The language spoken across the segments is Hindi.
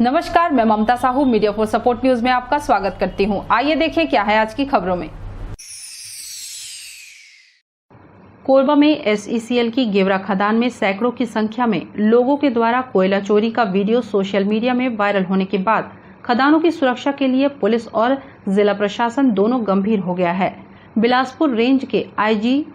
नमस्कार, मैं Mamta Sahu media for support news में आपका स्वागत करती हूं। आइए देखें क्या है आज की खबरों में। कोरबा में एसईसीएल की गेवरा खदान में सैकड़ों की संख्या में लोगों के द्वारा कोयला चोरी का वीडियो सोशल मीडिया में वायरल होने के बाद खदानों की सुरक्षा के लिए पुलिस और जिला प्रशासन दोनों गंभीर हो गया है। बिलासपुर रेंज के आईजी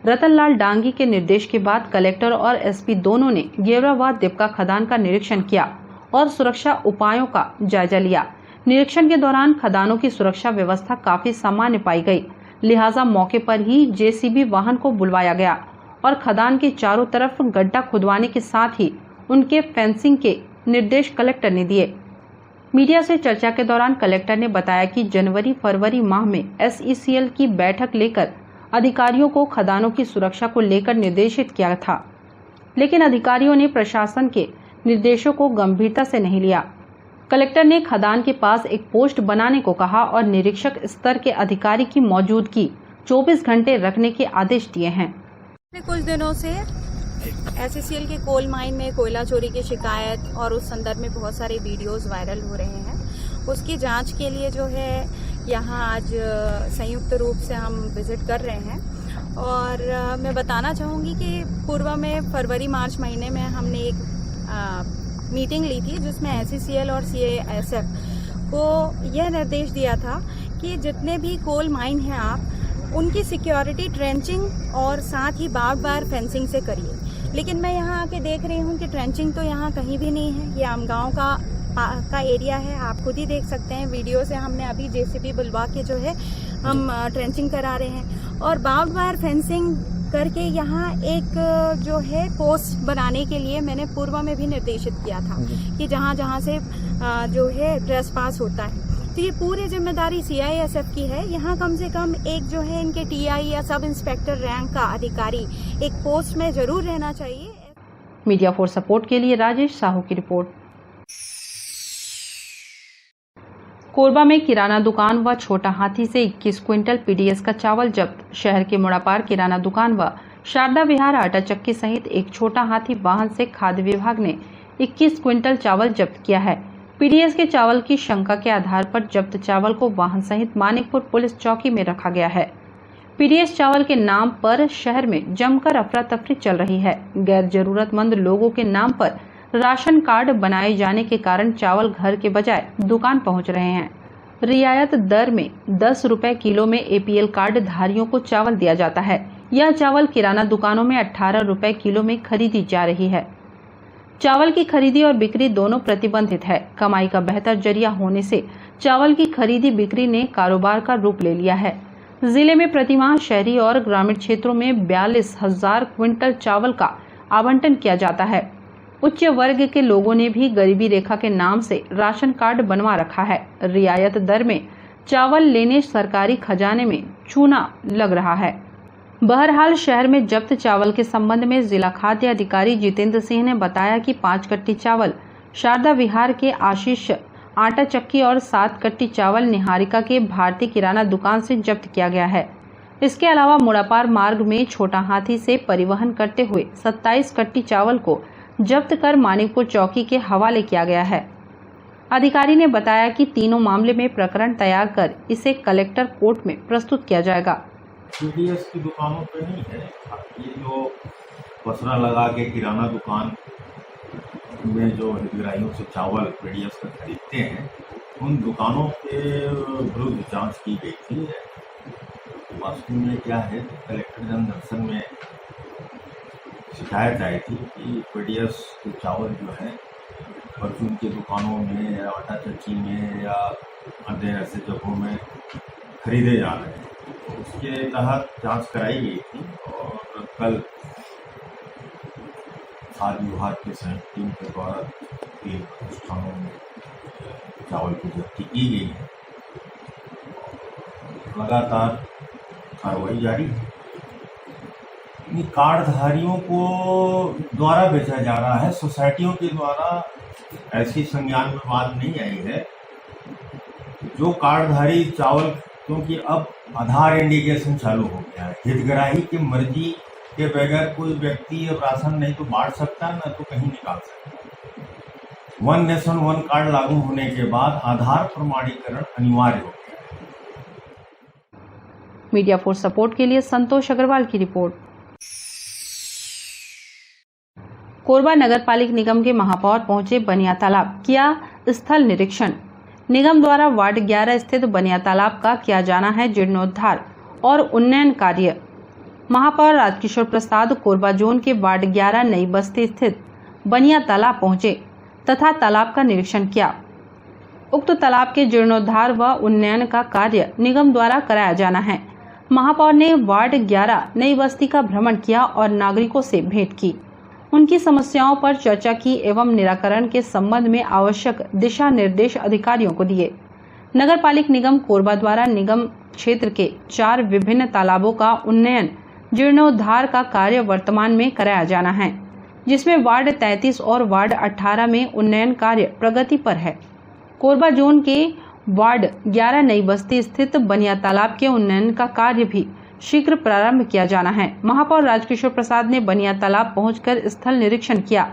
रतनलाल डांगी के निर्देश के बाद कलेक्टर और एसपी दोनों ने गेवरा व दिपका खदान का निरीक्षण किया और सुरक्षा उपायों का जायजा लिया। निरीक्षण के दौरान खदानों की सुरक्षा व्यवस्था काफी सामान्य पाई गई, लिहाजा मौके पर ही जेसीबी वाहन को बुलवाया गया और खदान के चारों तरफ गड्ढा खुदवाने के साथ ही उनके फेंसिंग के निर्देश कलेक्टर ने दिए। मीडिया से चर्चा के दौरान कलेक्टर ने बताया कि जनवरी-फरवरी माह में एसईसीएल की बैठक लेकर अधिकारियों को खदानों की सुरक्षा को लेकर निर्देशित किया था, लेकिन अधिकारियों ने प्रशासन के निर्देशों को गंभीरता से नहीं लिया। कलेक्टर ने खदान के पास एक पोस्ट बनाने को कहा और निरीक्षक स्तर के अधिकारी की मौजूदगी 24 घंटे रखने के आदेश दिए हैं। कुछ दिनों से एसईसीएल के कोल माइन में कोयला चोरी की शिकायत और उस संदर्भ में बहुत सारे वीडियोस वायरल हो रहे हैं। उसकी जांच के लिए जो है यहाँ आज संयुक्त रूप से हम विजिट कर रहे हैं और मैं बताना चाहूँगी कि पूर्व में फरवरी मार्च महीने में हमने एक मीटिंग ली थी जिसमें एसईसीएल और सीएएसएफ को यह निर्देश दिया था कि जितने भी कोल माइन हैं आप उनकी सिक्योरिटी ट्रेंचिंग और साथ ही बार बार फेंसिंग से करिए। लेकिन मैं यहाँ आके देख रही हूँ कि ट्रेंचिंग तो यहाँ कहीं भी नहीं है। ये आमगांव का एरिया है, आप खुद ही देख सकते हैं वीडियो से। हमने अभी जेसीबी बुलवा के जो है हम ट्रेंचिंग करा रहे हैं और बार बार फेंसिंग करके यहाँ एक जो है पोस्ट बनाने के लिए मैंने पूर्व में भी निर्देशित किया था कि जहाँ जहाँ से जो है ट्रेसपास होता है तो ये पूरी जिम्मेदारी सीआईएसएफ की है। यहाँ कम से कम एक जो है इनके टीआई या सब इंस्पेक्टर रैंक का अधिकारी एक पोस्ट में जरूर रहना चाहिए। मीडिया फॉर सपोर्ट के लिए राजेश साहू की रिपोर्ट। कोरबा में किराना दुकान व छोटा हाथी से 21 क्विंटल पीडीएस का चावल जब्त। शहर के मोड़ापार किराना दुकान व शारदा विहार आटा चक्की सहित एक छोटा हाथी वाहन से खाद्य विभाग ने 21 क्विंटल चावल जब्त किया है। पीडीएस के चावल की शंका के आधार पर जब्त चावल को वाहन सहित मानिकपुर पुलिस चौकी में रखा गया है। पीडीएस चावल के नाम पर शहर में जमकर अफरा तफरी चल रही है। गैर जरूरतमंद लोगों के नाम पर राशन कार्ड बनाए जाने के कारण चावल घर के बजाय दुकान पहुंच रहे हैं। रियायत दर में 10 रुपए किलो में एपीएल कार्ड धारियों को चावल दिया जाता है। यह चावल किराना दुकानों में 18 रुपए किलो में खरीदी जा रही है। चावल की खरीदी और बिक्री दोनों प्रतिबंधित है। कमाई का बेहतर जरिया होने से चावल की खरीदी बिक्री ने कारोबार का रूप ले लिया है। जिले में प्रतिमाह शहरी और ग्रामीण क्षेत्रों में 42,000 क्विंटल चावल का आवंटन किया जाता है। उच्च वर्ग के लोगों ने भी गरीबी रेखा के नाम से राशन कार्ड बनवा रखा है। रियायत दर में चावल लेने सरकारी खजाने में चूना लग रहा है। बहरहाल शहर में जब्त चावल के संबंध में जिला खाद्य अधिकारी जितेंद्र सिंह ने बताया कि 5 कट्टी चावल शारदा विहार के आशीष आटा चक्की और 7 कट्टी चावल निहारिका के भारतीय किराना दुकान से जब्त किया गया है। इसके अलावा मोड़ापार मार्ग में छोटा हाथी से परिवहन करते हुए 27 कट्टी चावल को जब्त कर मानिकपुर चौकी के हवाले किया गया है। अधिकारी ने बताया कि तीनों मामले में प्रकरण तैयार कर इसे कलेक्टर कोर्ट में प्रस्तुत किया जाएगा। पीडीएस की दुकानों पे नहीं है, ये जो पसरा लगा के किराना दुकान में जो हितग्राहियों से चावल पीडीएस का खरीदते हैं उन दुकानों के विरुद्ध जांच की गई थी। वास्तव में क्या है, कलेक्टर जन दर्शन में शिकायत आई थी कि पीडीएस के चावल जो है परचून की दुकानों में या आटा चक्की में या अन्य ऐसे जगहों में खरीदे जा रहे हैं। तो उसके तहत जांच कराई गई थी और कल खाद्य विभाग के संयुक्त टीम के द्वारा 3 प्रतिष्ठानों में चावल की जब्ती की गई है। लगातार कार्रवाई जारी है। कार्डधारियों को द्वारा बेचा जा रहा है, सोसाइटियों के द्वारा ऐसी संज्ञान में बात नहीं आई है। जो कार्डधारी चावल, क्योंकि अब आधार इंडिकेशन चालू हो गया है, हितग्राही की मर्जी के बगैर कोई व्यक्ति अब राशन नहीं तो बांट सकता, न तो कहीं निकाल सकता। वन नेशन वन कार्ड लागू होने के बाद आधार प्रमाणीकरण अनिवार्य हो गया है। मीडिया फॉर सपोर्ट के लिए संतोष अग्रवाल की रिपोर्ट। कोरबा नगरपालिक निगम के महापौर पहुंचे बनिया तालाब, किया स्थल निरीक्षण। निगम द्वारा वार्ड 11 स्थित बनिया तालाब का किया जाना है जीर्णोद्धार और उन्नयन कार्य। महापौर राजकिशोर प्रसाद कोरबा जोन के वार्ड 11 नई बस्ती स्थित बनिया तालाब पहुंचे तथा तालाब का निरीक्षण किया। उक्त तालाब के जीर्णोद्धार व उन्नयन का कार्य निगम द्वारा कराया जाना है। महापौर ने वार्ड 11 नई बस्ती का भ्रमण किया और नागरिकों से भेंट की, उनकी समस्याओं पर चर्चा की एवं निराकरण के संबंध में आवश्यक दिशा निर्देश अधिकारियों को दिए। नगर पालिक निगम कोरबा द्वारा निगम क्षेत्र के 4 विभिन्न तालाबों का उन्नयन जीर्णोद्धार का कार्य वर्तमान में कराया जाना है, जिसमें वार्ड 33 और वार्ड 18 में उन्नयन कार्य प्रगति पर है। कोरबा जोन के वार्ड 11 नई बस्ती स्थित बनिया तालाब के उन्नयन का कार्य भी शीघ्र प्रारंभ किया जाना है। महापौर राजकिशोर प्रसाद ने बनिया तालाब पहुंचकर स्थल निरीक्षण किया।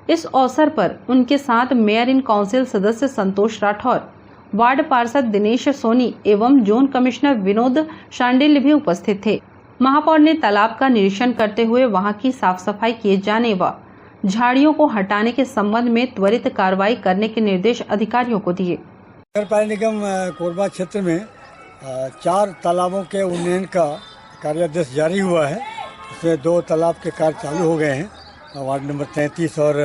इस अवसर पर उनके साथ मेयर इन काउंसिल सदस्य संतोष राठौर, वार्ड पार्षद दिनेश सोनी एवं जोन कमिश्नर विनोद शांडिल्य भी उपस्थित थे। महापौर ने तालाब का निरीक्षण करते हुए वहां की साफ सफाई किए जाने व झाड़ियों को हटाने के संबंध में त्वरित कार्रवाई करने के निर्देश अधिकारियों को दिए। नगरपालिका निगम कोरबा क्षेत्र में 4 तालाबों के उन्नयन का कार्यादेश जारी हुआ है। इसमें 2 तालाब के कार्य चालू हो गए हैं, वार्ड नंबर 33 और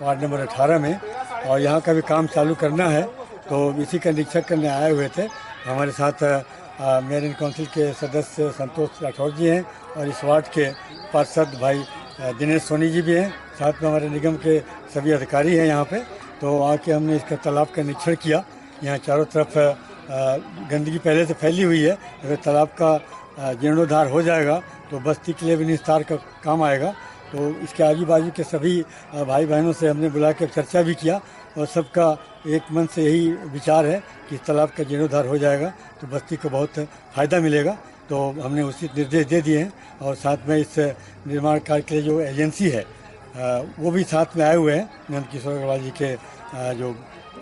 वार्ड नंबर 18 में, और यहाँ का भी काम चालू करना है। तो इसी का निरीक्षण करने आए हुए थे। हमारे साथ मेयर इन काउंसिल के सदस्य संतोष राठौर जी हैं और इस वार्ड के पार्षद भाई दिनेश सोनी जी भी हैं। साथ में हमारे निगम के सभी अधिकारी हैं यहाँ पे। तो आके हमने इसका तालाब का निरीक्षण किया। यहाँ चारों तरफ गंदगी पहले से फैली हुई है। अगर तालाब का जीर्णोद्धार हो जाएगा तो बस्ती के लिए भी निस्तार का काम आएगा। तो इसके आजू बाजू के सभी भाई बहनों से हमने बुला के चर्चा भी किया और सबका एक मन से यही विचार है कि तालाब का जीर्णोद्धार हो जाएगा तो बस्ती को बहुत फ़ायदा मिलेगा। तो हमने उसी निर्देश दे दिए हैं और साथ में इस निर्माण कार्य के लिए जो एजेंसी है वो भी साथ में आए हुए हैं। नंद किशोर अग्रवाल जी के जो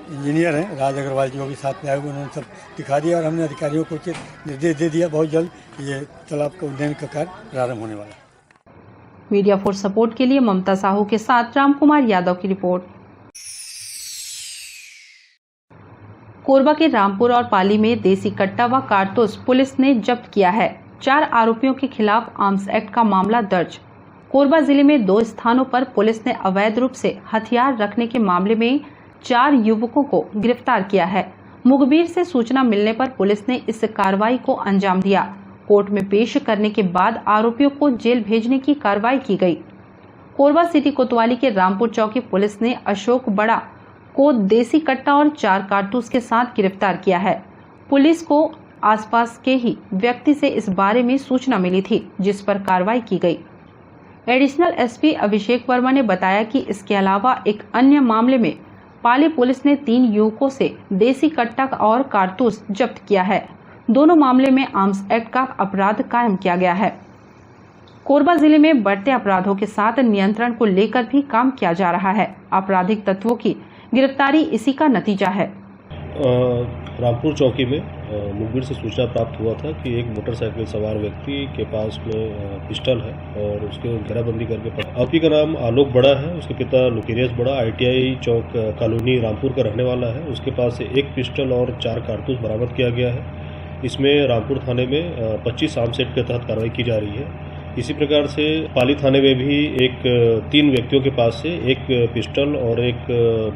इंजीनियर हैं राज अग्रवाल जी, वो भी साथ में आए हुए, उन्होंने सब दिखा दिया और हमने अधिकारियों को निर्देश दे दिया बहुत जल्द ये तालाब का उन्नयन का कार्य प्रारंभ होने वाला है। मीडिया फॉर सपोर्ट के लिए ममता साहू के साथ रामकुमार यादव की रिपोर्ट। कोरबा के रामपुर और पाली में देसी कट्टा व कारतूस पुलिस ने जब्त किया है। 4 आरोपियों के खिलाफ आर्म्स एक्ट का मामला दर्ज। कोरबा जिले में 2 स्थानों पर पुलिस ने अवैध रूप से हथियार रखने के मामले में 4 युवकों को गिरफ्तार किया है। मुखबिर से सूचना मिलने पर पुलिस ने इस कार्रवाई को अंजाम दिया। कोर्ट में पेश करने के बाद आरोपियों को जेल भेजने की कार्रवाई की गई। कोरबा सिटी कोतवाली के रामपुर चौकी पुलिस ने अशोक बड़ा को देसी कट्टा और 4 कारतूस के साथ गिरफ्तार किया है। पुलिस को आसपास के ही व्यक्ति से इस बारे में सूचना मिली थी, जिस पर कार्रवाई की गई। एडिशनल एसपी अभिषेक वर्मा ने बताया कि इसके अलावा एक अन्य मामले में पाली पुलिस ने 3 युवकों से देसी कट्टा और कारतूस जब्त किया है। दोनों मामले में आर्म्स एक्ट का अपराध कायम किया गया है। कोरबा जिले में बढ़ते अपराधों के साथ नियंत्रण को लेकर भी काम किया जा रहा है। आपराधिक तत्वों की गिरफ्तारी इसी का नतीजा है। रामपुर चौकी में मुखबिर से सूचना प्राप्त हुआ था कि एक मोटरसाइकिल सवार व्यक्ति के पास में पिस्टल है और उसके घेराबंदी करके आरोपी का नाम आलोक बड़ा है। उसके पिता लुकेरियस बड़ा ITI चौक कॉलोनी रामपुर का रहने वाला है। उसके पास से एक पिस्टल और 4 कारतूस बरामद किया गया है। इसमें रामपुर थाने में 25 आर्म्स एक्ट के तहत कार्रवाई की जा रही है। इसी प्रकार से पाली थाने में भी 3 व्यक्तियों के पास से एक पिस्टल और एक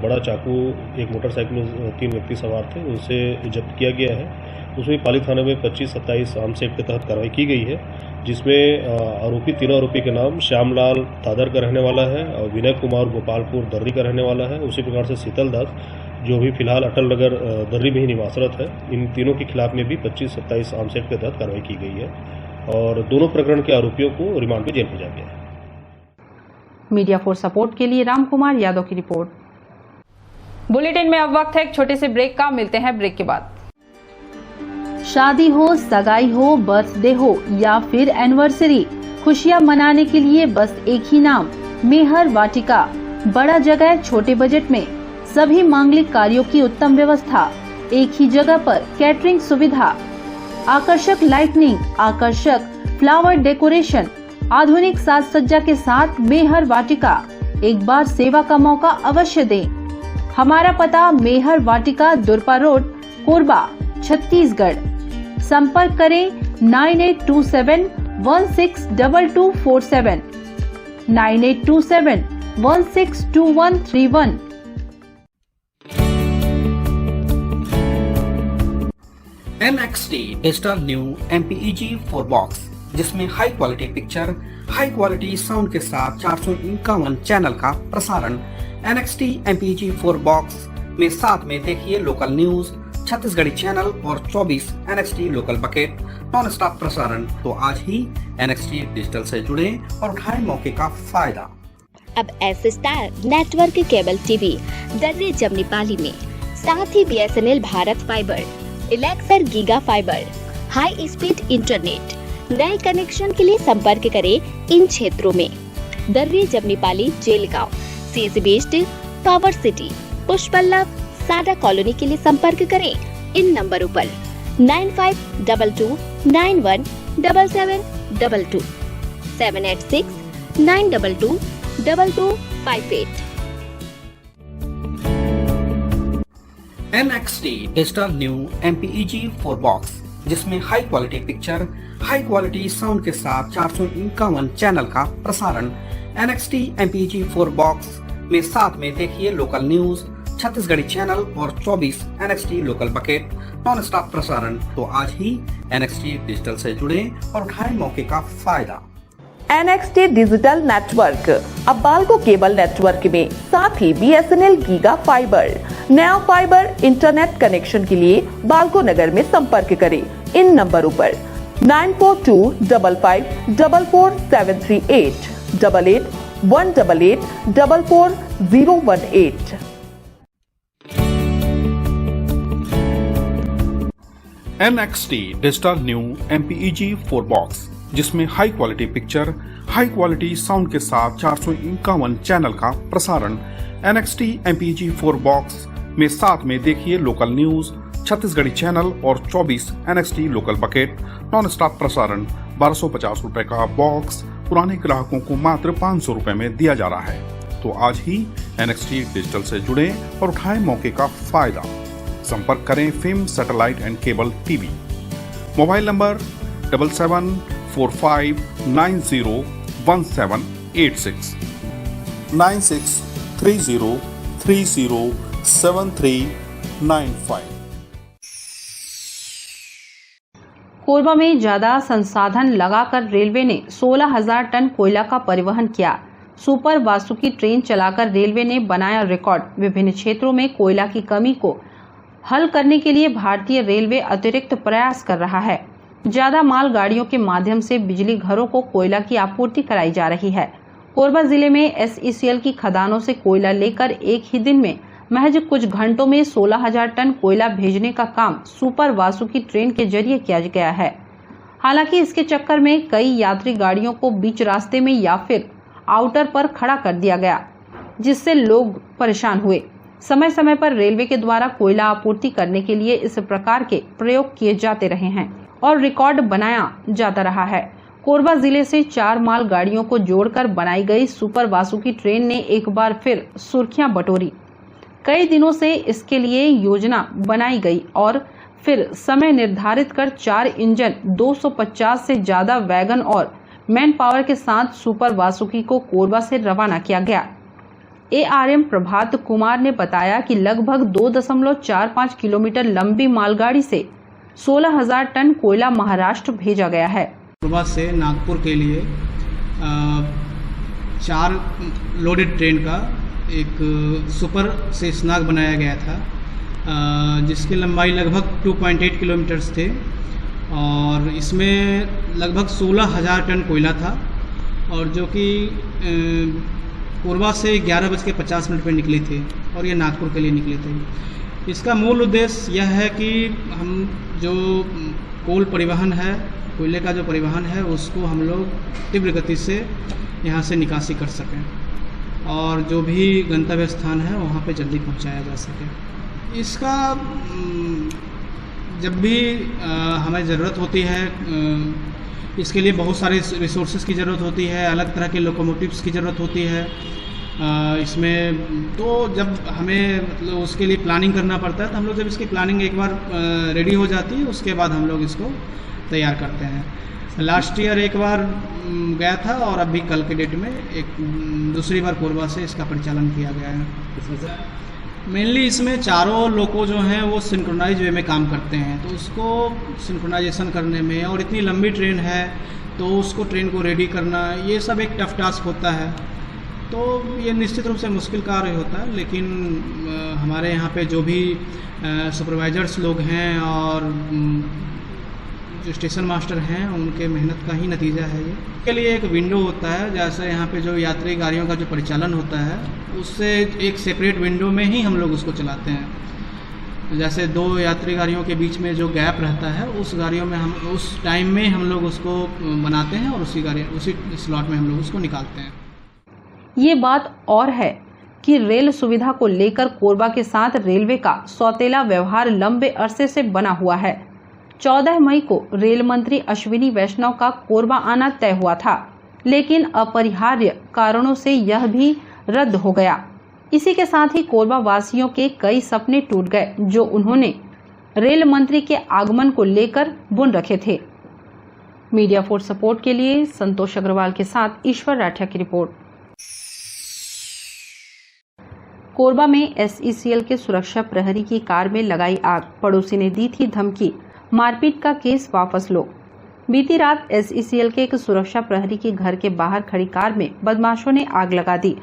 बड़ा चाकू एक मोटरसाइकिल में 3 व्यक्ति सवार थे, उनसे जब्त किया गया है। उसमें पाली थाने में 25-27 आर्म्स एक्ट के तहत कार्रवाई की गई है, जिसमें तीनों आरोपी के नाम श्यामलाल दादर का रहने वाला है और विनय कुमार गोपालपुर दर्री का रहने वाला है। उसी प्रकार से शीतल दास जो भी फिलहाल अटल नगर दर्री में ही निवासरत है। इन तीनों के खिलाफ में भी 25-27 आर्म्स एक्ट के तहत कार्रवाई की गई है और दोनों प्रकरण के आरोपियों को रिमांड पे जेल भेजा गया है। मीडिया फॉर सपोर्ट के लिए रामकुमार यादव की रिपोर्ट। बुलेटिन में अब वक्त है एक छोटे से ब्रेक का। मिलते हैं ब्रेक के बाद। शादी हो, सगाई हो, बर्थडे हो या फिर एनिवर्सरी, खुशियां मनाने के लिए बस एक ही नाम, मेहर वाटिका। बड़ा जगह, छोटे बजट में सभी मांगलिक कार्यों की उत्तम व्यवस्था, एक ही जगह पर कैटरिंग सुविधा, आकर्षक लाइटनिंग, आकर्षक फ्लावर डेकोरेशन, आधुनिक साज सज्जा के साथ मेहर वाटिका। एक बार सेवा का मौका अवश्य दें। हमारा पता मेहर वाटिका, दुरपा रोड, कोरबा, छत्तीसगढ़। संपर्क करें 9827162247, 9827162131। NXT digital new MPEG 4 box, जिसमें high quality picture, high quality sound के साथ 451 चैनल का प्रसारण। NXT MPEG 4 बॉक्स में साथ में देखिए लोकल न्यूज, छत्तीसगढ़ी चैनल और 24 NXT local bucket non stop प्रसारण। तो आज ही NXT डिजिटल से जुड़े और उठाएं मौके का फायदा। अब S star network cable TV दर्रे जमनी पाली में, साथ ही BSNL Bharat fibre, Elixir giga fibre, high speed internet. नए कनेक्शन के लिए संपर्क करें इन क्षेत्रों में: दर्रे जमनी पाली, जेलगांव, CSE बेस्ड, पावर सिटी, पुष्पल्लव, सादा कॉलोनी के लिए संपर्क करें इन नंबरों पर 9522917722, 786-922-2258। NXT digital new MPEG 4 box, जिसमें high quality picture, high quality sound के साथ 451 चैनल का प्रसारण। NXT MPEG 4 बॉक्स में साथ में देखिए लोकल न्यूज, छत्तीसगढ़ी चैनल और 24 NXT local bucket non stop प्रसारण। तो आज ही NXT डिजिटल से जुड़े और उठाएं मौके का फायदा। NXT डिजिटल नेटवर्क अब बाल्को केबल नेटवर्क में, साथ ही BSNL गीगा फाइबर। नया फाइबर इंटरनेट कनेक्शन के लिए बाल्को नगर में संपर्क करें इन नंबरों पर 9425544738, 8818844018। NXT digital new MPEG 4 box, जिसमें high quality picture, high quality sound के साथ 451 चैनल का प्रसारण। NXT MPEG 4 बॉक्स में साथ में देखिए लोकल न्यूज, छत्तीसगढ़ी चैनल और 24 NXT local bucket non stop प्रसारण। 1250 रुपए का बॉक्स पुराने ग्राहकों को मात्र 500 रुपए में दिया जा रहा है। तो आज ही NXT डिजिटल से जुड़े और उठाएं मौके का फायदा। संपर्क करें film satellite and cable TV. Mobile number 7745901786, 9630307395। Korba में ज्यादा संसाधन लगाकर रेलवे ने 16,000 टन कोयला का परिवहन किया। सुपर वासुकी ट्रेन चलाकर रेलवे ने बनाया रिकॉर्ड। विभिन्न क्षेत्रों में कोयला की कमी को हल करने के लिए भारतीय रेलवे अतिरिक्त प्रयास कर रहा है। ज्यादा माल गाड़ियों के माध्यम से बिजली घरों को कोयला की आपूर्ति कराई जा रही है। कोरबा जिले में SECL की खदानों से कोयला लेकर एक ही दिन में महज कुछ घंटों में 16,000 टन कोयला भेजने का काम सुपर वासुकी ट्रेन के जरिए किया गया है। हालांकि इसके चक्कर में कई यात्री गाड़ियों को बीच रास्ते में या फिर आउटर पर खड़ा कर दिया गया, जिससे लोग परेशान हुए। समय समय पर रेलवे के द्वारा कोयला आपूर्ति करने के लिए इस प्रकार के प्रयोग किए जाते रहे हैं और रिकॉर्ड बनाया जाता रहा है। कोरबा जिले से 4 माल गाड़ियों को जोड़कर बनाई गई सुपर वासुकी ट्रेन ने एक बार फिर सुर्खियां बटोरी। कई दिनों से इसके लिए योजना बनाई गई और फिर समय निर्धारित कर 4 इंजन, 250 से ज्यादा वैगन और मैन पावर के साथ सुपर वासुकी को कोरबा से रवाना किया गया। ARM प्रभात कुमार ने बताया कि लगभग 2.45 किलोमीटर लंबी मालगाड़ी से 16,000 टन कोयला महाराष्ट्र भेजा गया है। कोरबा से नागपुर के लिए 4 लोडेड ट्रेन का एक सुपर से स्नाग बनाया गया था, जिसकी लंबाई लगभग 2.8 किलोमीटर्स थे और इसमें लगभग 16,000 टन कोयला था और जो कि कोरबा से 11:50 पे निकले थे और ये नागपुर के लिए निकले थे। इसका मूल उद्देश्य यह है कि हम जो कोल परिवहन है, कोयले का जो परिवहन है, उसको हम लोग तीव्र गति से यहाँ से निकासी कर सकें। और जो भी गंतव्य स्थान है वहाँ पे जल्दी पहुँचाया जा सके। इसका जब भी हमें ज़रूरत होती है, इसके लिए बहुत सारे रिसोर्सेज की ज़रूरत होती है, अलग तरह के लोकोमोटिव्स की ज़रूरत होती है। इसमें तो जब हमें मतलब उसके लिए प्लानिंग करना पड़ता है, तो हम लोग जब इसकी प्लानिंग एक बार रेडी हो जाती है, उसके बाद हम लोग इसको तैयार करते हैं। लास्ट ईयर एक बार गया था और अभी कल के डेट में एक दूसरी बार कोरबा से इसका परिचालन किया गया है। मेनली इसमें चारों लोको जो हैं वो सिंक्रोनाइज वे में काम करते हैं, तो उसको सिंक्रोनाइजेशन करने में, और इतनी लंबी ट्रेन है तो उसको ट्रेन को रेडी करना, ये सब एक टफ टास्क होता है। तो ये निश्चित रूप से मुश्किल कार्य होता है, लेकिन हमारे यहाँ पे जो भी सुपरवाइजर्स लोग हैं और जो स्टेशन मास्टर हैं, उनके मेहनत का ही नतीजा है ये। इसके लिए एक विंडो होता है, जैसे यहाँ पे जो यात्री गाड़ियों का जो परिचालन होता है, उससे एक सेपरेट विंडो में ही हम लोग उसको चलाते हैं। जैसे दो यात्री गाड़ियों के बीच में जो गैप रहता है, उस गाड़ियों में हम उस टाइम में हम लोग उसको बनाते हैं और उसी स्लॉट में हम लोग उसको निकालते हैं। ये बात और है कि रेल सुविधा को लेकर कोरबा के साथ रेलवे का सौतेला व्यवहार लंबे अरसे से बना हुआ है। 14 मई को रेल मंत्री अश्विनी वैष्णव का कोरबा आना तय हुआ था, लेकिन अपरिहार्य कारणों से यह भी रद्द हो गया। इसी के साथ ही कोरबा वासियों के कई सपने टूट गए जो उन्होंने रेल मंत्री के आगमन को लेकर बुन रखे थे। मीडिया फॉर सपोर्ट के लिए संतोष अग्रवाल के साथ ईश्वर राठिया की रिपोर्ट। कोरबा में SECL के सुरक्षा प्रहरी की कार में लगाई आग, पड़ोसी ने दी थी धमकी, मारपीट का केस वापस लो। बीती रात SECL के एक सुरक्षा प्रहरी के घर के बाहर खड़ी कार में बदमाशों ने आग लगा दी।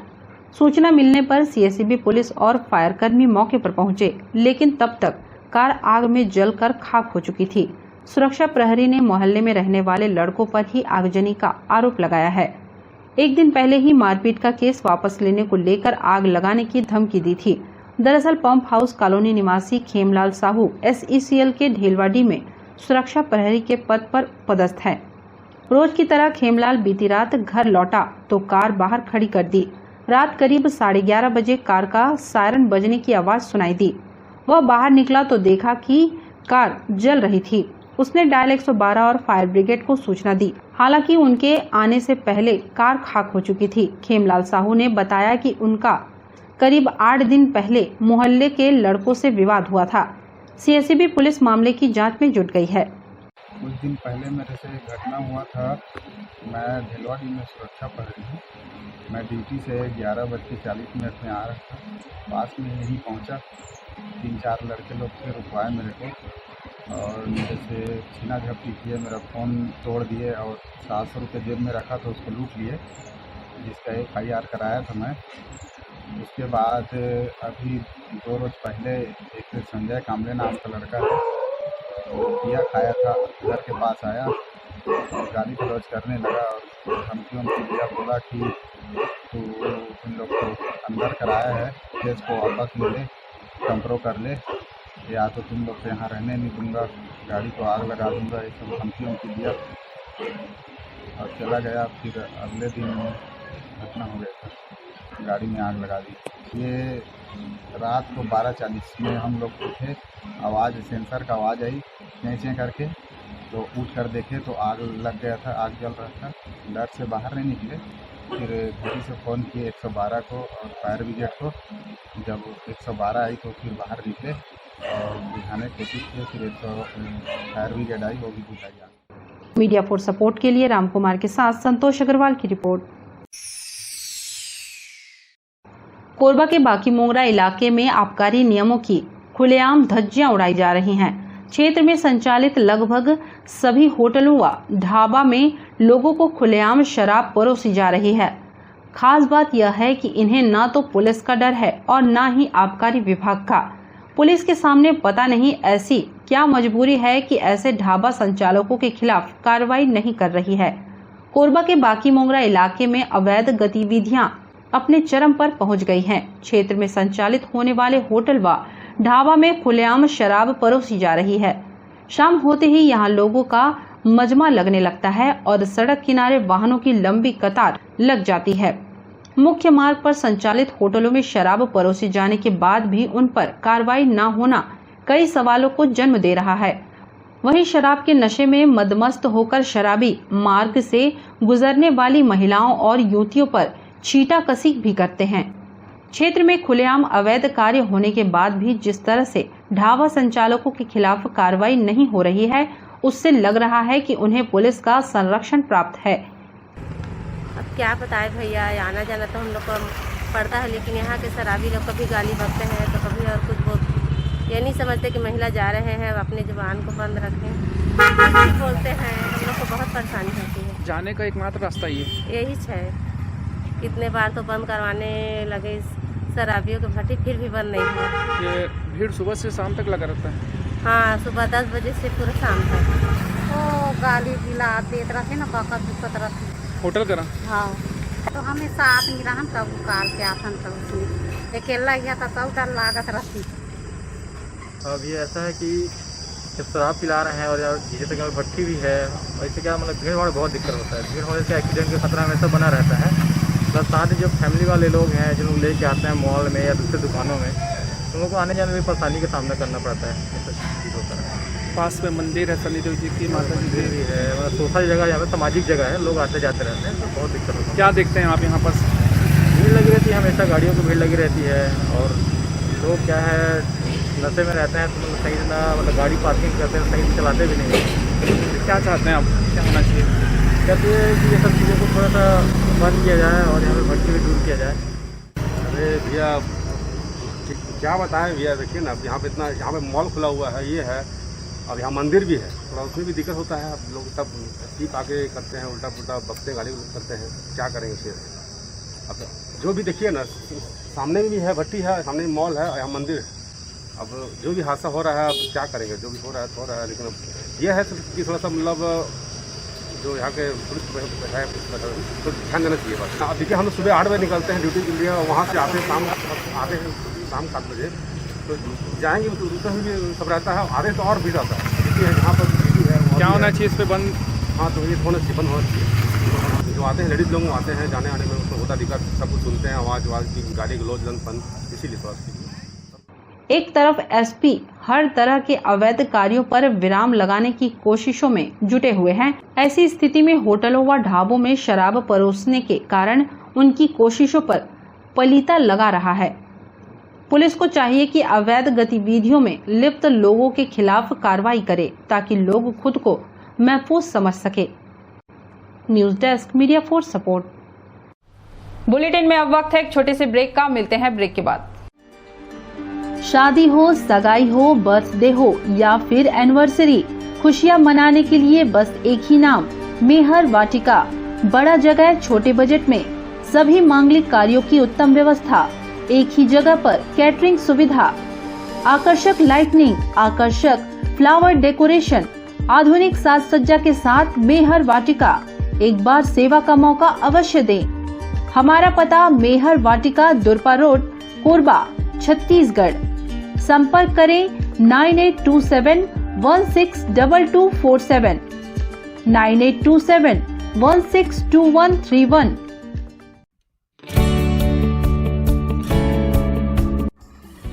सूचना मिलने पर CSEB पुलिस और फायरकर्मी मौके पर पहुंचे, लेकिन तब तक कार आग में जलकर खाक हो चुकी थी। सुरक्षा प्रहरी ने मोहल्ले में रहने वाले लड़कों पर ही आगजनी का आरोप लगाया है। एक दिन पहले ही मारपीट का केस वापस लेने को लेकर आग लगाने की धमकी दी थी। दरअसल पंप हाउस कॉलोनी निवासी खेमलाल साहू SECL के ढेलवाडी में सुरक्षा प्रहरी के पद पर पदस्थ है। रोज की तरह खेमलाल बीती रात घर लौटा तो कार बाहर खड़ी कर दी। रात करीब 11:30 बजे कार का सायरन बजने की आवाज सुनाई दी। वह बाहर निकला तो देखा कि कार जल रही थी। उसने डायल 112 और फायर ब्रिगेड को सूचना दी। हालांकि उनके आने से पहले कार खाक हो चुकी थी। खेमलाल साहू ने बताया कि उनका करीब 8 दिन पहले मोहल्ले के लड़कों से विवाद हुआ था। CSEB पुलिस मामले की जांच में जुट गई है। कुछ दिन पहले मेरे से घटना हुआ था। मैं ढेलवाडी में सुरक्षा प्रहरी हूँ। मैं ड्यूटी से 11:40 में आ रहा था। पास में यहीं पहुँचा, 3-4 लड़के लोग थे, रुकवाए मेरे को और मेरे से छीना झपटी किए, मेरा फ़ोन तोड़ दिए और 700 रुपये जेब में रखा तो उसको लूट लिए, जिसका FIR कराया था मैं। उसके बाद अभी 2 रोज़ पहले एक संजय कामले नाम का लड़का है, वो पिया खाया था, घर के पास आया और गाली गलौज करने लगा और धमकी दिया, बोला कि तू तुम लोग को अंदर कराया है, केस को वापस ले ले, कंट्रोल कर ले, या तो तुम लोग से यहाँ रहने नहीं दूंगा, गाड़ी को आग लगा दूंगा। ये सब धमकी दिया और चला गया। फिर अगले दिन घटना हो गया था, गाड़ी में आग लगा दी। ये रात को 12:40 में हम लोग उठे, आवाज़ सेंसर का आवाज़ आई चें करके, तो उठ कर देखे तो आग लग गया था, आग जल रहा था। डर से बाहर नहीं निकले। फिर घड़ी से फ़ोन किए 112 को और फायर ब्रिगेड को। जब 112 आई तो फिर बाहर निकले और बुझाने की कोशिश की। फिर फायर ब्रिगेड आई, वो भी बुझाई आग। मीडिया फॉर सपोर्ट के लिए रामकुमार के साथ संतोष अग्रवाल की रिपोर्ट। कोरबा के बाकी मोंगरा इलाके में आबकारी नियमों की खुलेआम धज्जियां उड़ाई जा रही हैं। क्षेत्र में संचालित लगभग सभी होटलों व ढाबा में लोगों को खुलेआम शराब परोसी जा रही है। खास बात यह है कि इन्हें न तो पुलिस का डर है और न ही आबकारी विभाग का। पुलिस के सामने पता नहीं ऐसी क्या मजबूरी है कि ऐसे ढाबा संचालकों के खिलाफ कार्रवाई नहीं कर रही है। कोरबा के बाकी मोंगरा इलाके में अवैध गतिविधियां अपने चरम पर पहुंच गई हैं। क्षेत्र में संचालित होने वाले होटल व ढाबा में खुलेआम शराब परोसी जा रही है। शाम होते ही यहां लोगों का मजमा लगने लगता है और सड़क किनारे वाहनों की लंबी कतार लग जाती है। मुख्य मार्ग पर संचालित होटलों में शराब परोसे जाने के बाद भी उन पर कार्रवाई न होना कई सवालों को जन्म दे रहा है। वहीं शराब के नशे में मदमस्त होकर शराबी मार्ग से गुजरने वाली महिलाओं और युवतियों पर छींटाकसी भी करते हैं। क्षेत्र में खुलेआम अवैध कार्य होने के बाद भी जिस तरह से ढाबा संचालकों के खिलाफ कार्रवाई नहीं हो रही है, उससे लग रहा है कि उन्हें पुलिस का संरक्षण प्राप्त है। अब क्या बताए भैया, आना जाना तो हम लोग को पड़ता है, लेकिन यहाँ के शराबी लोग कभी गाली बकते हैं तो कभी और कुछ बोलते। ये नहीं समझते कि महिला जा रहे हैं अपनी जुबान को बंद रखें, बोलते हैं। हम लोग को बहुत परेशानी होती है। जाने का एकमात्र रास्ता यही है। कितने बार तो बंद करवाने लगे शराबियों के भट्टी, फिर भी बंद नहीं हुआ। ये भीड़ सुबह से शाम तक लगा रहता है। हाँ, सुबह 10 बजे से पूरा शाम तक। तो गाली गिला देते रहते ना, बकत दिक्कत रहती। होटल करा? हाँ, तो हमें साथ मिला हम तब काल के आथन तब उसमें अकेला गया था तब डर लागत रहती। अब ये ऐसा है कि जब शराब पिला रहे हैं और जैसे कि भट्टी भी है, वैसे क्या मतलब भीड़ भाड़ बहुत दिक्कत होता है। भीड़ होने से एक्सीडेंट का खतरा हमेशा बना रहता है। प्लस साथ ही जब फैमिली वाले लोग हैं जो लोग लेके आते हैं मॉल में या दूसरे दुकानों में, उन लोगों को आने जाने में परेशानी का सामना करना पड़ता है। ऐसा चीज़ होता है। पास में मंदिर है, शनिदेव जी की माता जी भी है, मतलब सोशल जगह यहाँ पे सामाजिक जगह है, लोग आते जाते रहते हैं, तो बहुत दिक्कत होती है। क्या देखते हैं आप यहाँ पर? भीड़ लगी रहती है, हमेशा गाड़ियों की भीड़ लगी रहती है। और लोग क्या है नशे में रहते हैं, तो मतलब सही ना मतलब गाड़ी पार्किंग करते हैं, सही चलाते भी नहीं। क्या चाहते हैं आप, क्या होना चाहिए? कहते हैं कि ये सब चीज़ों को थोड़ा सा बंद किया जाए और यहाँ पे भट्टी भी दूर किया जाए। अरे भैया क्या बताएं भैया, देखिए ना यहाँ पे इतना, यहाँ पे मॉल खुला हुआ है, ये है, और यहाँ मंदिर भी है, थोड़ा उसमें भी दिक्कत होता है। अब लोग सब ठीक आके करते हैं, उल्टा पुल्टा बकते गाड़ी करते हैं, क्या करेंगे फिर? अब जो भी देखिए ना, सामने में भी है भट्टी है, सामने में मॉल है और यहाँ मंदिर है। अब जो भी हादसा हो रहा है, अब क्या करेंगे, जो भी हो रहा है तो हो रहा है। लेकिन अब यह है कि थोड़ा सा मतलब जो यहाँ के पुलिस है तो ध्यान देना चाहिए बस। अब देखिए हम लोग सुबह 8 बजे निकलते हैं ड्यूटी के लिए, और वहाँ से आते हैं शाम 7 बजे, तो जाएंगे तो उधर भी सब रहता है। आधे तो और भीड़ आता है, देखिए यहाँ पर है। क्या होना चाहिए इस पर बंद? हाँ, तो ये होना चाहिए, बंद होना चाहिए। जो आते हैं लेडीज़ लोग आते हैं, जाने आने में उसको होता दिक्कत, सब कुछ सुनते हैं आवाज़ की, गाड़ी के लोग बंद, इसीलिए थोड़ा। एक तरफ एसपी हर तरह के अवैध कार्यों पर विराम लगाने की कोशिशों में जुटे हुए हैं। ऐसी स्थिति में होटलों व ढाबों में शराब परोसने के कारण उनकी कोशिशों पर पलीता लगा रहा है। पुलिस को चाहिए कि अवैध गतिविधियों में लिप्त लोगों के खिलाफ कार्रवाई करे, ताकि लोग खुद को महफूज समझ सके। News desk, media for support. Bulletin में अब वक्त है एक छोटे से ब्रेक का, मिलते हैं ब्रेक के बाद। शादी हो, सगाई हो, बर्थडे हो या फिर एनिवर्सरी, खुशियां मनाने के लिए बस एक ही नाम, मेहर वाटिका। बड़ा जगह, छोटे बजट में सभी मांगलिक कार्यों की उत्तम व्यवस्था, एक ही जगह पर कैटरिंग सुविधा, आकर्षक लाइटनिंग, आकर्षक फ्लावर डेकोरेशन, आधुनिक साज सज्जा के साथ मेहर वाटिका। एक बार सेवा का मौका अवश्य दें। हमारा पता मेहर वाटिका, दुरपा रोड, कोरबा, छत्तीसगढ़। संपर्क करें 9827162247, 9827162131।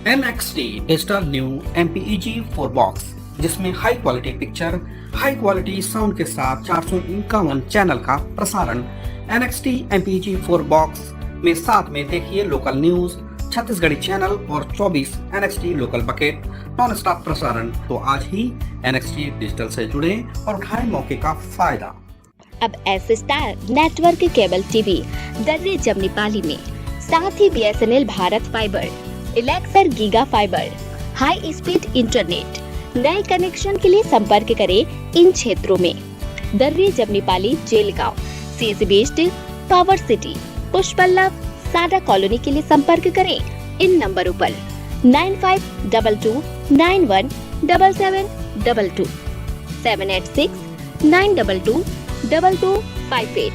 NXT digital new MPEG 4 box, जिसमें high quality picture, high quality sound के साथ 451 चैनल का प्रसारण। NXT MPEG 4 बॉक्स में साथ में देखिए लोकल न्यूज, छत्तीसगढ़ी चैनल और 24 NXT local bucket non stop प्रसारण। तो आज ही NXT डिजिटल से जुड़े और उठाएं मौके का फायदा। अब S star network cable TV दर्रे जमनी पाली में, साथ ही BSNL Bharat fibre, Elixir giga fibre, high speed internet. नए कनेक्शन के लिए संपर्क करें इन क्षेत्रों में: दर्रे जमनी पाली, जेलगांव, CSB स्टील, पावर सिटी, पुष्पल्लव, सादा कॉलोनी के लिए संपर्क करें इन नंबरों पर 9522917722, 786-922-2258।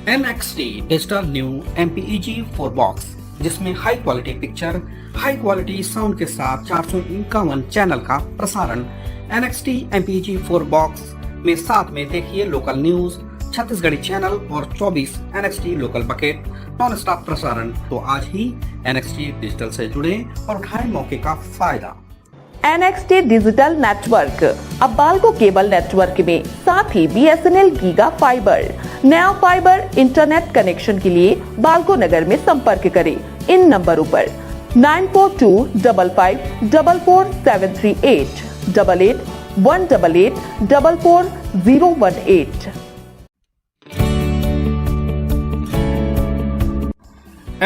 NXT digital new MPEG 4 box, जिसमें high quality picture, high quality sound के साथ 451 चैनल का प्रसारण। NXT MPEG 4 बॉक्स में साथ में देखिए लोकल न्यूज, छत्तीसगढ़ी चैनल और 24 NXT local bucket non stop प्रसारण। तो आज ही NXT डिजिटल से जुड़े और उठाएं मौके का फायदा। NXT डिजिटल नेटवर्क अब बाल्को केबल नेटवर्क में साथ ही BSNL गीगा फाइबर नया फाइबर इंटरनेट कनेक्शन के लिए बाल्को नगर में संपर्क करें इन नंबरों पर 9425544738 8818844018।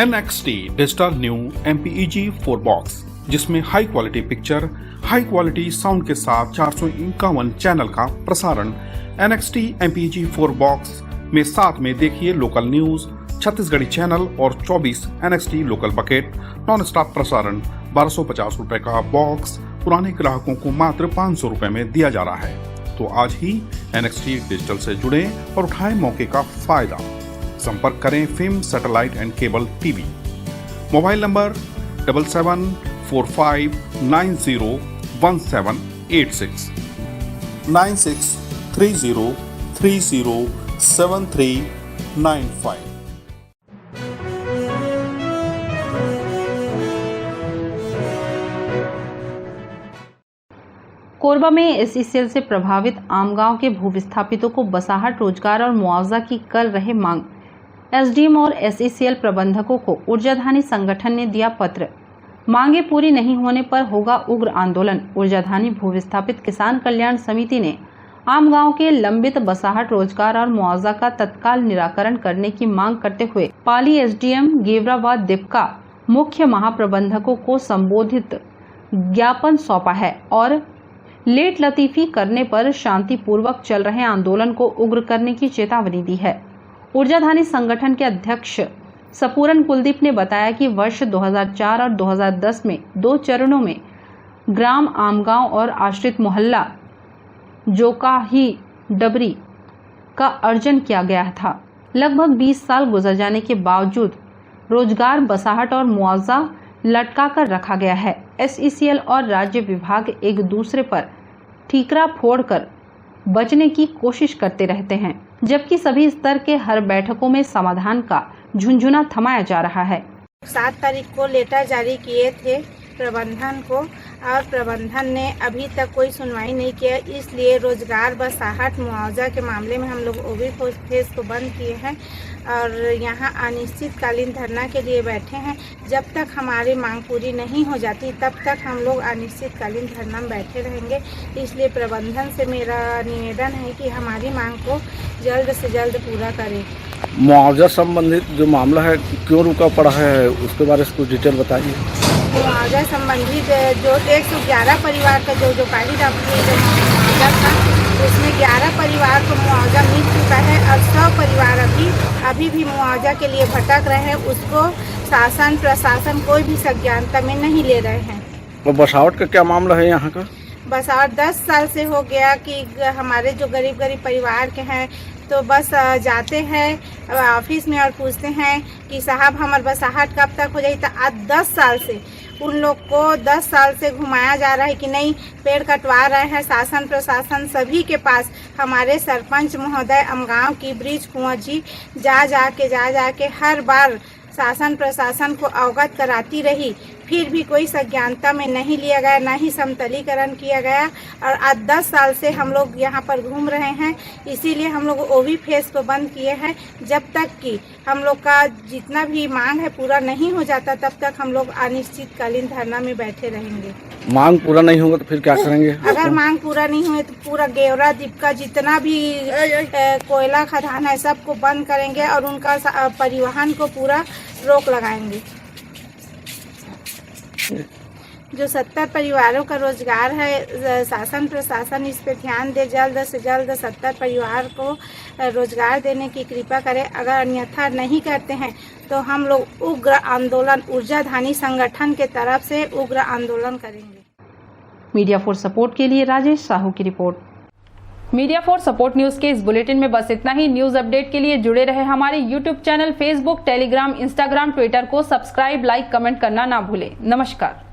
NXT digital new MPEG 4 box, जिसमें high quality picture, high quality sound के साथ 451 चैनल का प्रसारण। NXT MPEG 4 बॉक्स में साथ में देखिए लोकल न्यूज, छत्तीसगढ़ी चैनल और 24 NXT local bucket non stop प्रसारण। 1250 रुपए का बॉक्स पुराने ग्राहकों को मात्र 500 रुपए में दिया जा रहा है। तो आज ही NXT डिजिटल से जुड़े और उठाएं मौके का फायदा। संपर्क करें film satellite and cable TV. Mobile number 7745901786 9630307395। Korba में SECL से प्रभावित आमगांव के भूविस्थापितों को बसाहट, रोजगार और मुआवजा की कर रहे मांग। SDM और SECL प्रबंधकों को ऊर्जाधानी संगठन ने दिया पत्र। मांगे पूरी नहीं होने पर होगा उग्र आंदोलन। ऊर्जाधानी भूविस्थापित किसान कल्याण समिति ने आमगांव के लंबित बसाहट, रोजगार और मुआवजा का तत्काल निराकरण करने की मांग करते हुए पाली SDM गेवरा व दिपका मुख्य महाप्रबंधकों को संबोधित ज्ञापन सौंपा है और लेट लतीफी करने पर शांतिपूर्वक चल रहे आंदोलन को उग्र करने की चेतावनी दी है। ऊर्जाधानी संगठन के अध्यक्ष सपूरन कुलदीप ने बताया कि वर्ष 2004 और 2010 में 2 चरणों में ग्राम आमगांव और आश्रित मोहल्ला जोकाही डबरी का अर्जन किया गया था। लगभग 20 साल गुजर जाने के बावजूद रोजगार, बसाहट और मुआवजा लटका कर रखा गया है। SECL और राज्य विभाग एक दूसरे पर ठीकरा फोड़कर बचने की कोशिश करते रहते हैं, जबकि सभी स्तर के हर बैठकों में समाधान का झुंझुना थमाया जा रहा है। 7 तारीख को लेटर जारी किए थे प्रबंधन को और प्रबंधन ने अभी तक कोई सुनवाई नहीं किया। इसलिए रोजगार, बसाहट, मुआवजा के मामले में हम लोग ओवी फेस को बंद किए हैं और यहाँ अनिश्चितकालीन धरना के लिए बैठे हैं। जब तक हमारी मांग पूरी नहीं हो जाती तब तक हम लोग अनिश्चितकालीन धरना में बैठे रहेंगे। इसलिए प्रबंधन से मेरा निवेदन है कि हमारी मांग को जल्द से जल्द पूरा करें। मुआवजा संबंधित जो मामला है क्यों रुका पड़ा है, उसके बारे में कुछ डिटेल बताइए। मुआवजा संबंधित जो 111 परिवार का जो काली डापी मुआवजा था उसमें 11 परिवार को मुआवजा मिल चुका है और 100 परिवार अभी भी मुआवजा के लिए भटक रहे हैं। उसको शासन प्रशासन कोई भी संज्ञानता में नहीं ले रहे हैं। और बसावट का क्या मामला है यहाँ का? बसावट 10 साल से हो गया कि हमारे जो गरीब परिवार के हैं तो बस जाते हैं ऑफिस में और पूछते हैं कि साहब हमारे बसाहट कब तक हो जाएगी। तो आज 10 साल से उन लोग को 10 साल से घुमाया जा रहा है कि नहीं पेड़ कटवा रहे हैं। शासन प्रशासन सभी के पास हमारे सरपंच महोदय अमगांव की ब्रिज कुंवर जी जा के हर बार शासन प्रशासन को अवगत कराती रही, फिर भी कोई संज्ञानता में नहीं लिया गया, ना ही समतलीकरण किया गया। और आज 10 साल से हम लोग यहाँ पर घूम रहे हैं। इसीलिए हम लोग ओवी फेस को बंद किए हैं। जब तक कि हम लोग का जितना भी मांग है पूरा नहीं हो जाता तब तक हम लोग अनिश्चितकालीन धरना में बैठे रहेंगे। मांग पूरा नहीं होगा तो फिर क्या करेंगे? अगर मांग पूरा नहीं हुए तो पूरा गेवरा दीपका जितना भी कोयला खदान है सबको बंद करेंगे और उनका परिवहन को पूरा रोक लगाएंगे। जो 70 परिवारों का रोजगार है, शासन प्रशासन इस पे ध्यान दे, जल्द से जल्द 70 परिवार को रोजगार देने की कृपा करें। अगर अन्यथा नहीं करते हैं तो हम लोग उग्र आंदोलन ऊर्जाधानी संगठन के तरफ से उग्र आंदोलन करेंगे। मीडिया फॉर सपोर्ट के लिए राजेश साहू की report. Media for support news के इस बुलेटिन में बस इतना ही। न्यूज अपडेट के लिए जुड़े रहे हमारे YouTube channel, Facebook, Telegram, Instagram, Twitter को सब्सक्राइब, लाइक, कमेंट करना ना भूलें। नमस्कार।